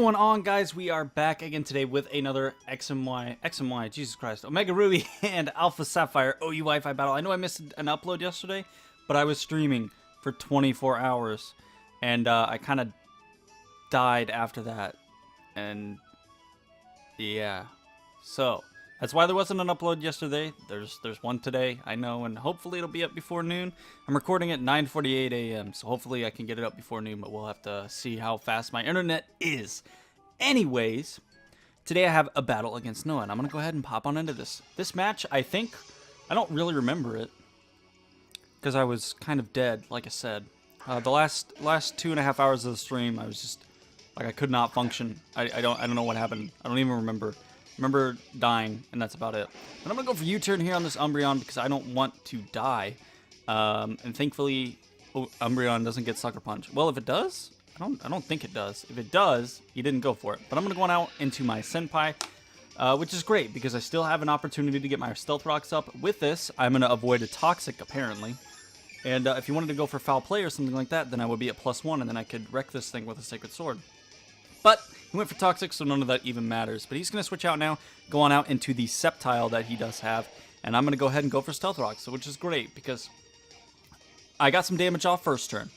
going on, guys? We are back again today with another X and Y, Jesus Christ, Omega Ruby and Alpha Sapphire OU Wi-Fi battle. I know I missed an upload yesterday, but I was streaming for 24 hours, and I kind of died after that, and yeah, so that's why there wasn't an upload yesterday. There's one today, I know, and hopefully it'll be up before noon. I'm recording at 9:48 a.m., so hopefully I can get it up before noon, but we'll have to see how fast my internet is. Anyways, today I have a battle against Noah, and I'm going to go ahead and pop on into this. This match, I don't really remember it, because I was kind of dead, like I said. The last 2.5 hours of the stream, I was just, like, I could not function. I don't know what happened. I don't even remember. Remember dying, and that's about it. But I'm gonna go for U-turn here on this Umbreon because I don't want to die. And thankfully, Umbreon doesn't get Sucker Punch. Well, if it does, I don't think it does. If it does, he didn't go for it. But I'm gonna go on out into my Senpai, which is great because I still have an opportunity to get my Stealth Rocks up. With this, I'm gonna avoid a Toxic apparently. And if you wanted to go for Foul Play or something like that, then I would be at +1, and then I could wreck this thing with a Sacred Sword. But he went for Toxic, so none of that even matters. But he's going to switch out now, go on out into the Sceptile that he does have. And I'm going to go ahead and go for Stealth Rocks, which is great because I got some damage off first turn.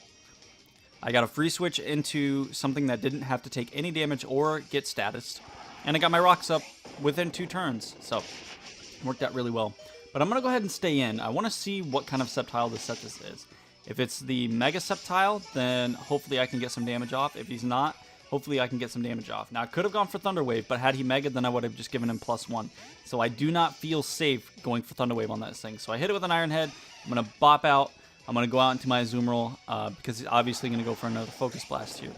I got a free switch into something that didn't have to take any damage or get statused. And I got my rocks up within 2 turns, so worked out really well. But I'm going to go ahead and stay in. I want to see what kind of Sceptile this set this is. If it's the Mega Sceptile, then hopefully I can get some damage off. If he's not, hopefully I can get some damage off. Now, I could have gone for Thunder Wave, but had he Mega'd, then I would have just given him +1. So I do not feel safe going for Thunder Wave on that thing. So I hit it with an Iron Head. I'm going to bop out. I'm going to go out into my Azumarill because he's obviously going to go for another Focus Blast here.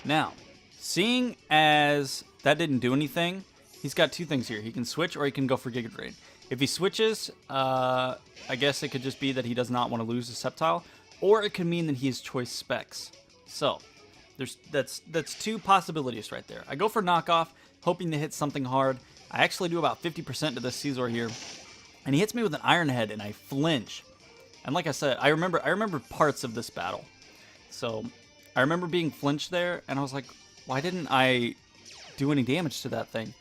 Now, seeing as that didn't do anything, he's got 2 things here. He can switch or he can go for Giga Drain. If he switches, I guess it could just be that he does not want to lose the Sceptile, or it could mean that he has Choice Specs. So that's 2 possibilities right there. I go for Knockoff, hoping to hit something hard. I actually do about 50% to this Caesar here, and he hits me with an Iron Head, and I flinch. And like I said, I remember parts of this battle. So I remember being flinched there, and I was like, why didn't I do any damage to that thing?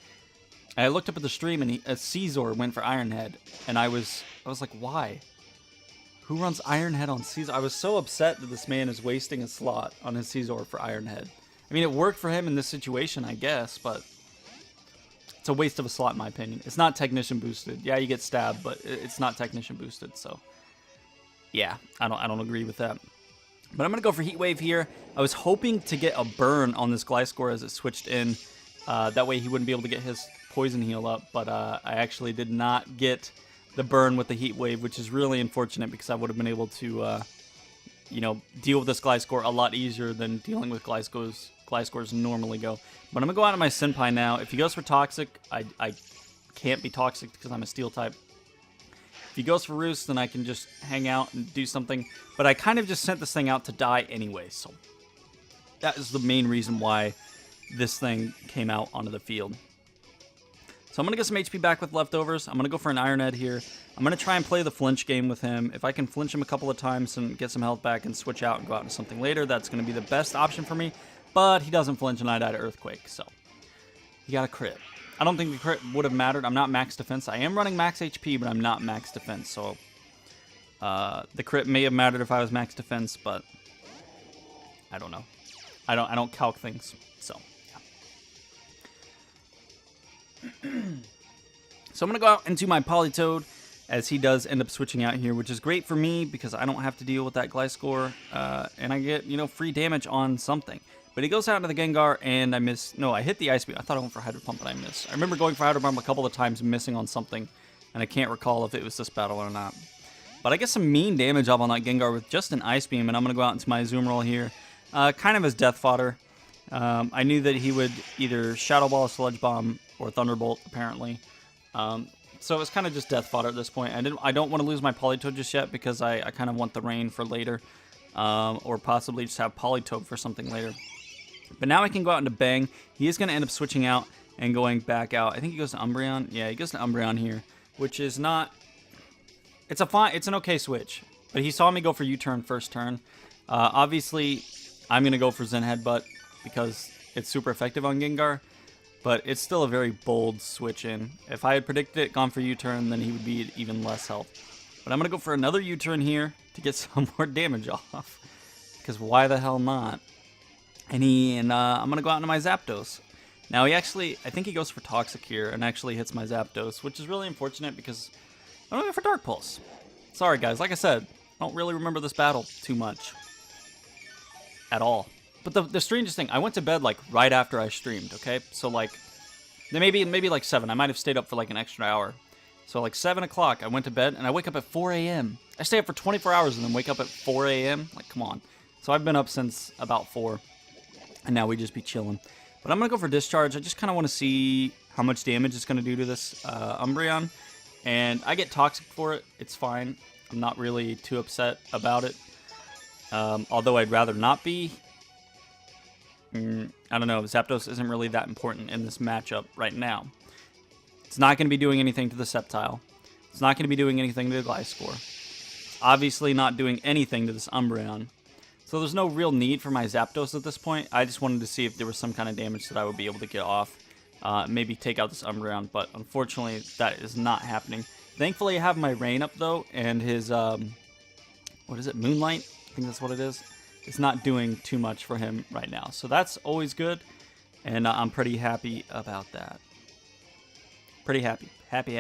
And I looked up at the stream, and a Caesar went for Iron Head, and I was like, why? Who runs Iron Head on Caesar? I was so upset that this man is wasting a slot on his Caesar for Iron Head. I mean, it worked for him in this situation, I guess, but it's a waste of a slot in my opinion. It's not Technician boosted. Yeah, you get stabbed, but it's not Technician boosted, so yeah, I don't agree with that. But I'm gonna go for Heat Wave here. I was hoping to get a burn on this Gliscor as it switched in. That way he wouldn't be able to get his Poison Heal up, but I actually did not get the burn with the Heat Wave, which is really unfortunate because I would have been able to, you know, deal with this Gliscor a lot easier than dealing with Gliscors normally go. But I'm going to go out of my Senpai now. If he goes for Toxic, I can't be Toxic because I'm a Steel type. If he goes for Roost, then I can just hang out and do something. But I kind of just sent this thing out to die anyway, so that is the main reason why this thing came out onto the field. So I'm going to get some HP back with leftovers. I'm going to go for an Iron Head here. I'm going to try and play the flinch game with him. If I can flinch him a couple of times and get some health back and switch out and go out into something later, that's going to be the best option for me. But he doesn't flinch and I die to Earthquake, so he got a crit. I don't think the crit would have mattered. I'm not max defense. I am running max HP, but I'm not max defense, so the crit may have mattered if I was max defense, but I don't know. I don't calc things, so so I'm going to go out into my Politoed as he does end up switching out here, which is great for me because I don't have to deal with that Gliscor, and I get, you know, free damage on something. But he goes out into the Gengar, and I miss. No, I hit the Ice Beam. I thought I went for Hydro Pump, but I missed. I remember going for Hydro Pump a couple of times, missing on something, and I can't recall if it was this battle or not. But I get some mean damage up on that Gengar with just an Ice Beam, and I'm going to go out into my Azumarill here, kind of as death fodder. I knew that he would either Shadow Ball, Sludge Bomb, or Thunderbolt, apparently. So it's kind of just death fodder at this point. I don't want to lose my Politoed just yet because I kind of want the rain for later. Or possibly just have Politoed for something later. But now I can go out into Bang. He is going to end up switching out and going back out. I think he goes to Umbreon. Yeah, he goes to Umbreon here, which is not... It's an okay switch. But he saw me go for U-turn first turn. Obviously, I'm going to go for Zen Headbutt because it's super effective on Gengar, but it's still a very bold switch in. If I had predicted it, gone for U-turn, then he would be at even less health. But I'm going to go for another U-turn here to get some more damage off, because why the hell not? And I'm going to go out into my Zapdos. Now I think he goes for Toxic here and actually hits my Zapdos, which is really unfortunate because I'm going for Dark Pulse. Sorry guys, like I said, I don't really remember this battle too much. At all. But the strangest thing, I went to bed like right after I streamed, okay? So like, maybe like 7. I might have stayed up for like an extra hour. So like 7 o'clock, I went to bed and I wake up at 4 a.m. I stay up for 24 hours and then wake up at 4 a.m. Like, come on. So I've been up since about 4. And now we just be chilling. But I'm going to go for Discharge. I just kind of want to see how much damage it's going to do to this Umbreon. And I get Toxic for it. It's fine. I'm not really too upset about it. Although I'd rather not be. I don't know. Zapdos isn't really that important in this matchup right now. It's not going to be doing anything to the Sceptile. It's not going to be doing anything to the Gliscor. It's obviously not doing anything to this Umbreon. So there's no real need for my Zapdos at this point. I just wanted to see if there was some kind of damage that I would be able to get off. Maybe take out this Umbreon, but unfortunately that is not happening. Thankfully I have my Rain up though, and his, what is it, Moonlight? I think that's what it is. It's not doing too much for him right now. So that's always good, and I'm pretty happy about that. Pretty happy. Happy.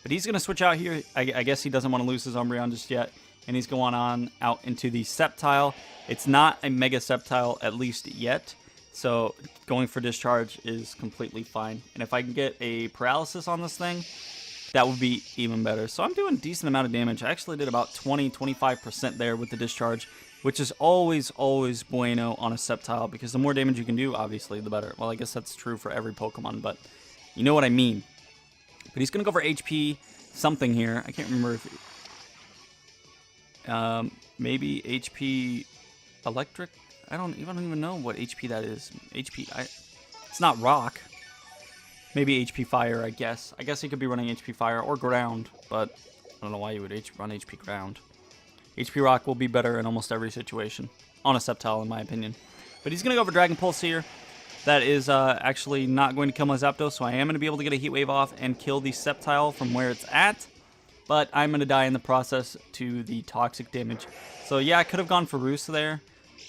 But he's going to switch out here. I guess he doesn't want to lose his Umbreon just yet. And he's going on out into the Sceptile. It's not a Mega Sceptile, at least yet. So going for Discharge is completely fine. And if I can get a Paralysis on this thing, that would be even better. So I'm doing a decent amount of damage. I actually did about 20-25% there with the Discharge, which is always bueno on a Sceptile, because the more damage you can do, obviously, the better. Well, I guess that's true for every Pokemon, but you know what I mean. But he's going to go for HP something here. I can't remember if... maybe HP Electric? I don't even know what HP that is. It's not Rock. Maybe HP Fire, I guess. I guess he could be running HP Fire or Ground, but I don't know why you would run HP Ground. HP Rock will be better in almost every situation. On a Sceptile, in my opinion. But he's going to go for Dragon Pulse here. That is actually not going to kill my Zapdos, so I am going to be able to get a Heat Wave off and kill the Sceptile from where it's at. But I'm going to die in the process to the Toxic damage. So yeah, I could have gone for Roost there,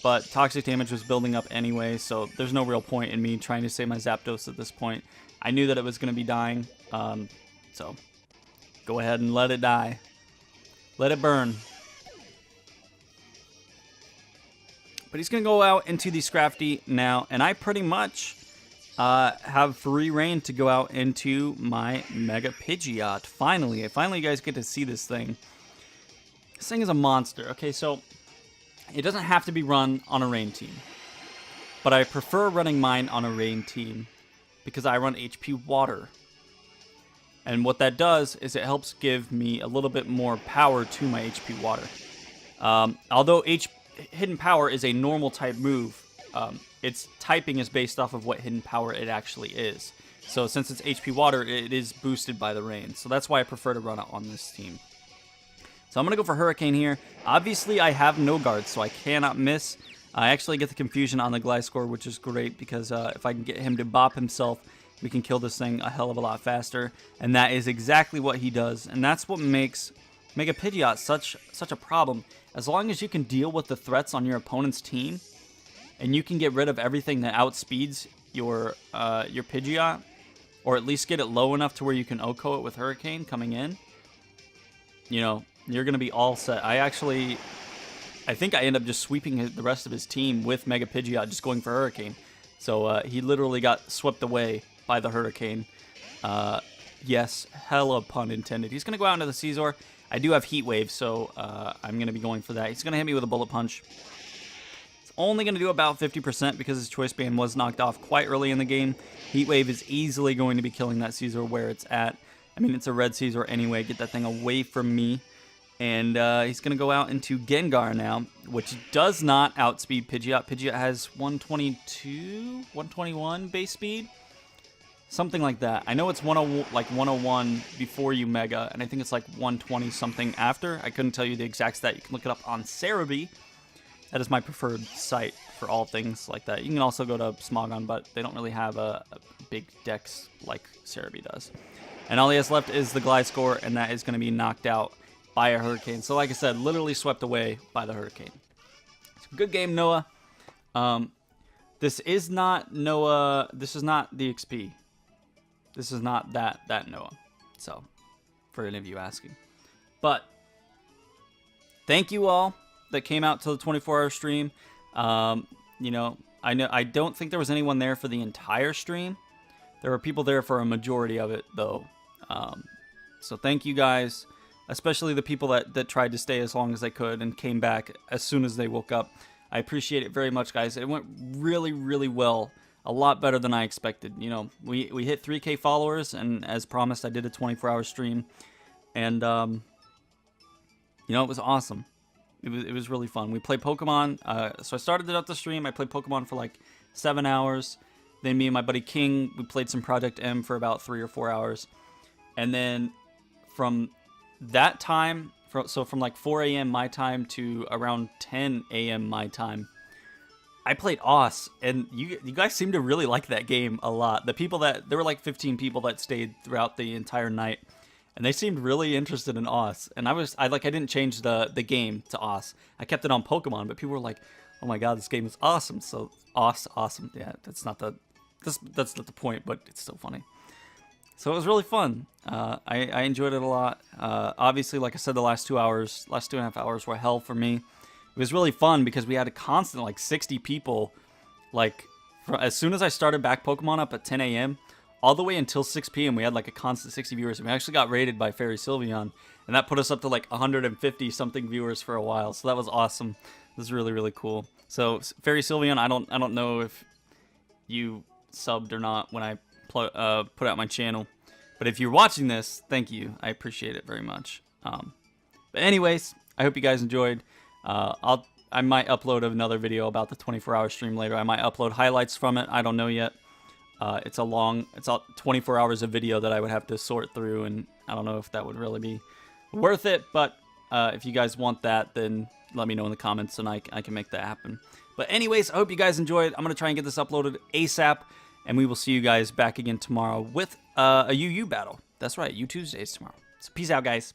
but Toxic damage was building up anyway, so there's no real point in me trying to save my Zapdos at this point. I knew that it was going to be dying, so go ahead and let it die. Let it burn. But he's going to go out into the Scrafty now, and I pretty much have free reign to go out into my Mega Pidgeot. Finally you guys get to see this thing. This thing is a monster. Okay, so it doesn't have to be run on a rain team, but I prefer running mine on a rain team because I run HP Water. And what that does is it helps give me a little bit more power to my HP Water. Although Hidden Power is a normal type move, its typing is based off of what Hidden Power it actually is. So since it's HP Water, it is boosted by the rain. So that's why I prefer to run it on this team. So I'm going to go for Hurricane here. Obviously, I have no guards, so I cannot miss. I actually get the confusion on the Gliscor, which is great, because if I can get him to bop himself, we can kill this thing a hell of a lot faster. And that is exactly what he does. And that's what makes Mega Pidgeot such a problem. As long as you can deal with the threats on your opponent's team, and you can get rid of everything that outspeeds your Pidgeot, or at least get it low enough to where you can OHKO it with Hurricane coming in, you know, you're going to be all set. I think I end up just sweeping the rest of his team with Mega Pidgeot, just going for Hurricane. So he literally got swept away by the Hurricane. Yes, hella pun intended. He's going to go out into the Scizor. I do have Heat Wave, so I'm going to be going for that. He's going to hit me with a Bullet Punch. It's only going to do about 50% because his Choice Band was knocked off quite early in the game. Heat Wave is easily going to be killing that Scizor where it's at. I mean, it's a red Scizor anyway. Get that thing away from me. And he's going to go out into Gengar now, which does not outspeed Pidgeot. Pidgeot has 122, 121 base speed. Something like that. I know it's 101 before you Mega, and I think it's like 120 something after. I couldn't tell you the exact stat. You can look it up on Cerebi. That is my preferred site for all things like that. You can also go to Smogon, but they don't really have a big dex like Cerebi does. And all he has left is the glide score, and that is going to be knocked out by a hurricane. So like I said, literally swept away by the hurricane. Good game, Noah. This is not Noah. This is not the XP. This is not that Noah. So, for any of you asking. But, thank you all that came out to the 24-hour stream. You know, I don't think there was anyone there for the entire stream. There were people there for a majority of it, though. So thank you guys, especially the people that tried to stay as long as they could and came back as soon as they woke up. I appreciate it very much, guys. It went really, really well. A lot better than I expected. You know, we hit 3K followers, and as promised, I did a 24-hour stream. And, you know, it was awesome. It was really fun. We played Pokemon. So I started it up the stream. I played Pokemon for like 7 hours. Then me and my buddy King, we played some Project M for about 3 or 4 hours. And then from that time, from like 4 a.m. my time to around 10 a.m. my time, I played Oss, and you guys seem to really like that game a lot. There were like 15 people that stayed throughout the entire night, and they seemed really interested in Oss. And I didn't change the game to Oss. I kept it on Pokemon, but people were like, "Oh my god, this game is awesome!" So Oss, awesome. Yeah, that's not the point, but it's still funny. So it was really fun. I enjoyed it a lot. Obviously, like I said, the last 2.5 hours were hell for me. It was really fun because we had a constant, like, 60 people, like, as soon as I started back Pokemon up at 10 a.m., all the way until 6 p.m., we had, like, a constant 60 viewers. And we actually got rated by Fairy Sylveon, and that put us up to, like, 150-something viewers for a while. So that was awesome. It was really, really cool. So, Fairy Sylveon, I don't know if you subbed or not when I put out my channel. But if you're watching this, thank you. I appreciate it very much. But anyways, I hope you guys enjoyed. I might upload another video about the 24-hour stream later. I might upload highlights from it. I don't know yet. It's 24 hours of video that I would have to sort through, and I don't know if that would really be worth it. But if you guys want that, then let me know in the comments, and I can make that happen. But anyways, I hope you guys enjoyed. I'm going to try and get this uploaded ASAP, and we will see you guys back again tomorrow with a UU battle. That's right, U Tuesdays tomorrow. So peace out, guys.